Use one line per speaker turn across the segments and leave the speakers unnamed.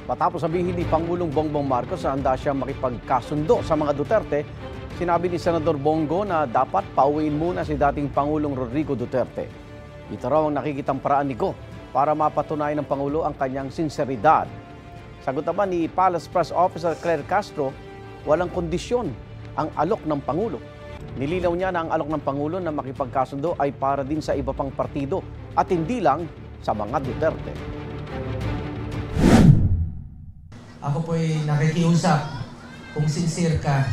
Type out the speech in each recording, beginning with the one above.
Matapos sabihin ni Pangulong Bongbong Marcos na handa siyang makipagkasundo sa mga Duterte, sinabi ni Senador Bongo na dapat pauwiin muna si dating Pangulong Rodrigo Duterte. Ito raw ang nakikitang paraan ni Go para mapatunayan ng Pangulo ang kanyang sinseridad. Sagot naman ni Palace Press Officer Claire Castro, walang kondisyon ang alok ng Pangulo. Nilinaw niya na ang alok ng Pangulo na makipagkasundo ay para din sa iba pang partido at hindi lang sa mga Duterte.
Ako po'y nakikiusap, kung sincere ka,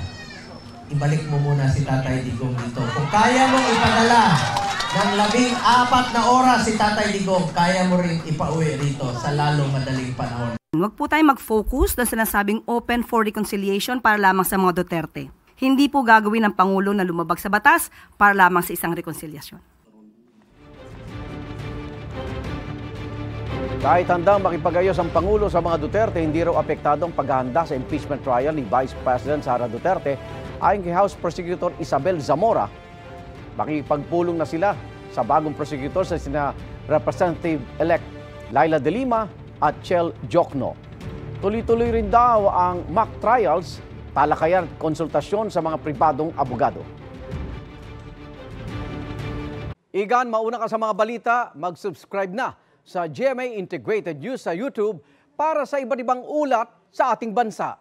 ibalik mo muna si Tatay Digong dito. Kung kaya mong ipadala ng 14 na oras si Tatay Digong, kaya mo rin ipauwi rito sa lalong madaling panahon.
Huwag po tayo mag-focus na sinasabing open for reconciliation para lamang sa mga Duterte. Hindi po gagawin ng Pangulo na lumabag sa batas para lamang sa isang rekonsilyasyon.
Kahit handang makipag-ayos ang Pangulo sa mga Duterte, hindi raw apektado ang paghahanda sa impeachment trial ni Vice President Sara Duterte. Ayon kay House Prosecutor Isabel Zamora, makikipagpulong na sila sa bagong prosecutor sa sina Representative-elect Laila De Lima at Chel Jokno. Tuloy-tuloy rin daw ang mock trials, talakayan at konsultasyon sa mga pribadong abogado. Igan, mauna ka sa mga balita, mag-subscribe na sa GMA Integrated News sa YouTube para sa iba't ibang ulat sa ating bansa.